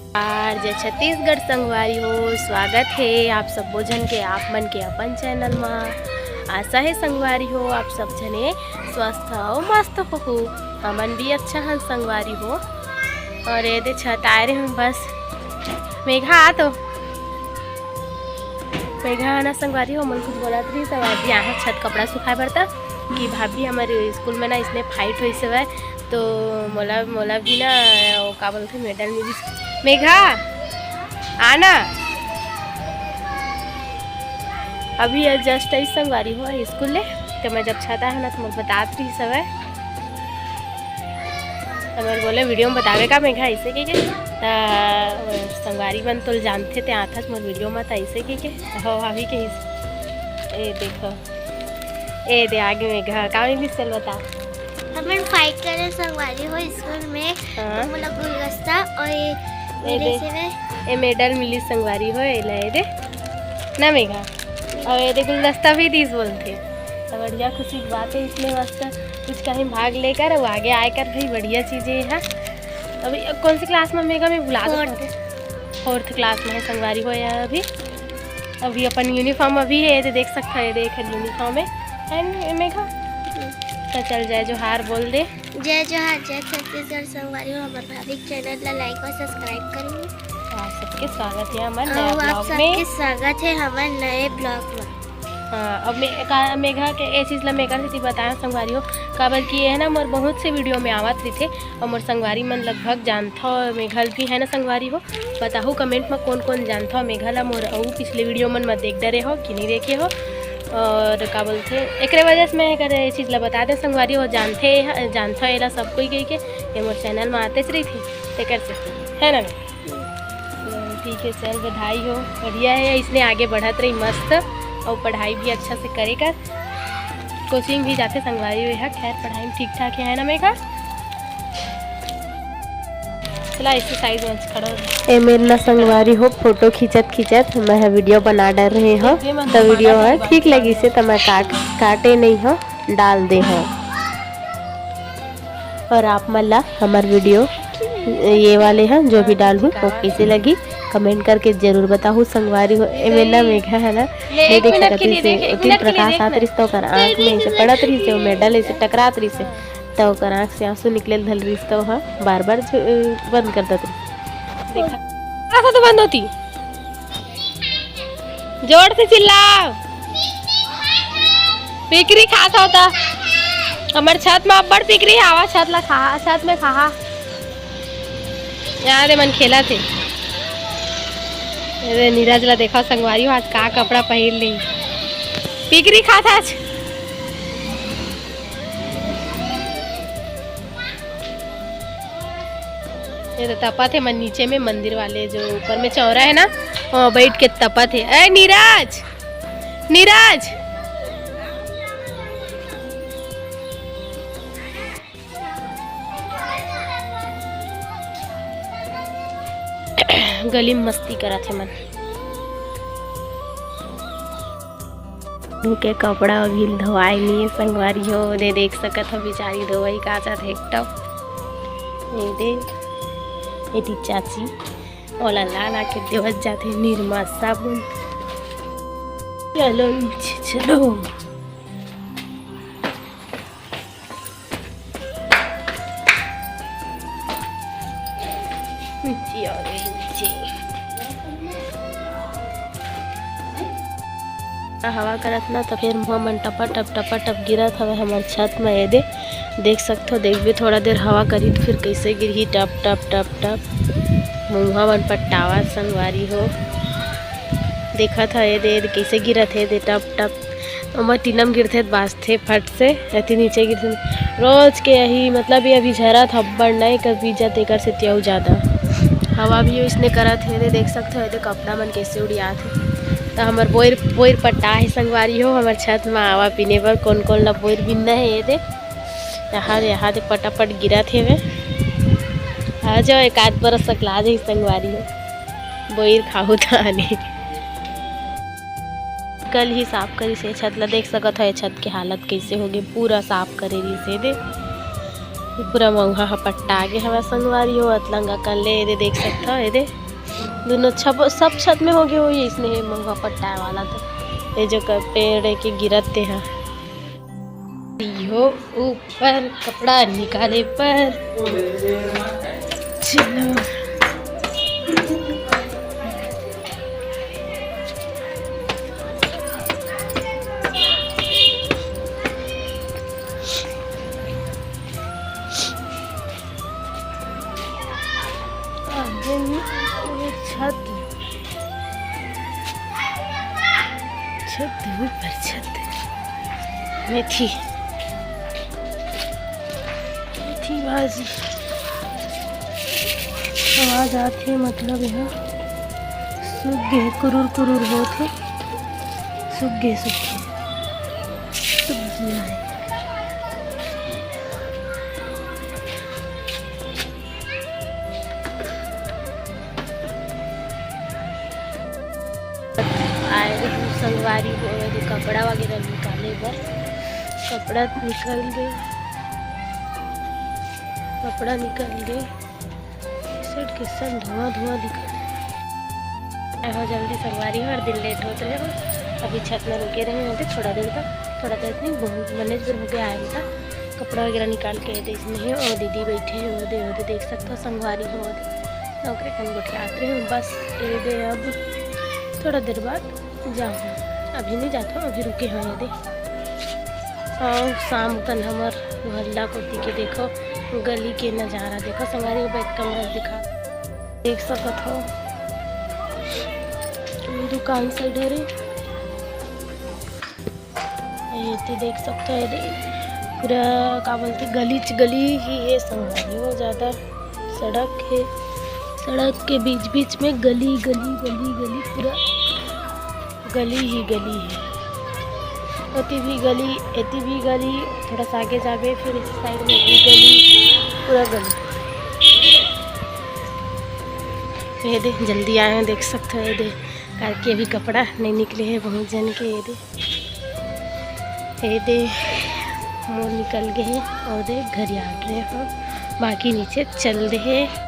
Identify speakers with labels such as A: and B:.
A: और जय छत्तीसगढ़ संगवारी हो, स्वागत है आप सब भोजन के आप मन के अपन चैनल में। आशा है संगवारी हो आप सब जने स्वस्थ हो मस्त हो, हमन भी अच्छा हन संगवारी हो। और ये दे छत आए रहे हम बस मेघा तो मेघा ना संगवारी हो मन कुछ बोला रही सब यहाँ छत कपड़ा सुखाए पड़ता कि भाभी हमारे स्कूल में ना इसने फाइट हुई सब है तो मोला भी ना वो का बोलते मेडल मिली। मेघा आना अभी जस्ट आई संगवारी हो स्कूल ले तो मैं जब छाता है ना तो मैं बतात रही सब है तो मेरे बोले वीडियो में बतावे का मेघा ऐसे के संगवारी बन तो जानते थे आता मोर वीडियो में तो ऐसे के हो अभी के ए देखो ए दे आगे मेघा का भी चल बता
B: हमें फाइट करे संगवारी हो स्कूल में।
A: हाँ?
B: तो मुला गुलदस्ता और
A: ये मेडल मिली संगवारी हो ले दे ना मेघा और ये गुलदस्ता भी दीस बोलते तो बढ़िया खुशी की बात है। इसलिए मस्त कुछ कहीं भाग लेकर वो आगे आकर भाई बढ़िया चीज़ें है। अभी कौन सी क्लास में मेघा मैं भुला दूँ, 4th क्लास में है संगवारी हो या अभी अपन यूनिफॉर्म अभी है तो देख सकता है देख यूनिफॉर्म है मेघा तो चल जाए जो हार बोल दे।
B: जय जोहार जय छत्तीसगढ़ संगवारी हो हमारे भाभी चैनल ला लाइक और सब्सक्राइब करेंगे।
A: आप सबके स्वागत है हमारे नए
B: आप
A: ब्लॉग में।
B: सबके स्वागत है हमारे नए ब्लॉग में।
A: हाँ अब मेघा के ये चीज़ ला मेघा से बताया संगवारी हो काबर कि है ना मोर बहुत से वीडियो में आवत रही थे और मोर संगवारी मन लगभग जानता हो मेघा भी है ना संगवारी हो। बताओ कमेंट में कौन कौन जानता हो मेघा ला मोर और पिछले वीडियो मन में देख डरे हो कि नहीं देखे हो और का बोलते एक वजह से मैं कर ये चीज़ ला बता दे संगवारी हो जानते ये सब कोई कही के ये मोर चैनल में आते रही थी ते कर से है ना। ठीक है चल बधाई हो बढ़िया है इसने आगे बढ़त रही मस्त और पढ़ाई भी अच्छा से करेगा कोचिंग भी जाते संगवारी हुई है। खैर पढ़ाई में ठीक ठाक है ना मेघा चला इसी साइड में खड़ा ए मेरे ना संगवारी हो फोटो खींचत मैं वीडियो बना डाल रहे हो तो वीडियो है ठीक लगी से तो मैं काटे नहीं हो डाल दे हो। और आप मल्ला हमारे वीडियो ये वाले हैं जो भी डालूँ वो कैसे लगी कमेंट करके जरूर बताओ संगवारी हो। मेरा मेघा है ना नहीं देख सकती से तीन प्रकाश आत रही तो कर आँख में ऐसे पड़त रही से मेडल ऐसे टकरात रही से तो कर आँख से आंसू निकले धल रही तो हाँ बार बार बंद कर देती देखा तो बंद होती जोर से चिल्लाओ पिकरी खाता होता हमारे छत में अब बड़ पिकरी हवा छत ला खा छत में खा यार मन खेला थे नीरज ला देखा संगवारी हो आज का कपड़ा पहन ली पिकरी खाता आज ये तो तपा थे मन नीचे में मंदिर वाले जो ऊपर में चौरा है ना वहाँ बैठ के तपा थे। अरे नीरज नीरज गली में मस्ती करा थे मन के कपड़ा अभी धोवाई नहीं है संगवारी हो दे देख सकत हो बेचारी धोवाई का चाहत एक ये दे एटी चाची ओला ला के देवत जाते निरमा साबुन चलो नीचे चलो नीचे और नीचे हवा करत ना तो फिर मुँह मन टपा टप गिरत हवे हमार छत में ये देख सकते हो देख भी थोड़ा देर हवा करी तो फिर कैसे गिरी टप टप टप टप मुँह मन पट्टावा संगवारी हो देखा था ये दे कैसे गिरत है दे टप टप और टीनम गिरते बाजते फट से ऐसे नीचे गिरते रोज के यही मतलब ये अभी झरा थप्पड़ नहीं कभी जाते कर से त्याऊ ज़्यादा हवा भी इसने करा थे देख सकते हो ये कपड़ा मन कैसे उड़िया थे तो हमार बोर पट्टा है संगवारी हो हमार छत में आवा पीने पर कौन कौन ला बोर बिनना है ये दे यहाँ दे पटापट गिरा थे वे आ जाओ एक आध बरस तक ला जाए संगवारी हो बोर खाओ था आने कल ही साफ करी से छत ला देख सकत है छत की हालत कैसे होगी पूरा साफ करे रही से दे पूरा मऊहा ह पट्टा आगे हवा संगवारी हो अतलंगा कर ले ये देख सकता है ये दोनों छप सब छत में हो गए हो इसने मऊहा पट्टा वाला तो ये जो पेड़ है कि गिरते हैं यो ऊपर कपड़ा निकाले पर चलो छत छत ऊपर छत मेथी मेथी भाजी आवाज आती है मतलब यहाँ सूख गए कुरूर कुरूर होते सूख गए सब्जियाँ है आए संगवारी हो तो कपड़ा वगैरह निकाले बर कपड़ा निकल गए शर्ट के सब धुआं दिखा हो जल्दी संगवारी हो और दिन लेट होते रहे अभी छत में रुके रहे होते थोड़ा देर नहीं बहुत मैनेज भी हो गया आया था कपड़ा वगैरह निकाल के दे इसमें और दीदी बैठे हैं वो देख सकते हो संगवारी हो नौकरी कन बैठाते हैं बस ये अब थोड़ा देर बाद जाऊँ अभी नहीं जाता हूँ अभी रुके हैं ये और शाम कन हमार मोहल्ला को दिखे देखो गली के नज़ारा देखो संगवारी को बैठ कमरा दिखा देख सकत हो दुकान से डेरे ये देख सकते हो ये पूरा क्या बोलते गली ही है संगवारी वो ज़्यादा सड़क है सड़क के बीच में गली पूरा गली है होती भी गली थोड़ा सा आगे जावे फिर इस साइड में भी गली पूरा गली ये दे जल्दी आए हैं देख सकते हो ये दे करके अभी कपड़ा नहीं निकले हैं बहुत जन के ये दे मोर निकल गए हैं और दे घर आ रहे हो बाकी नीचे चल रहे हैं।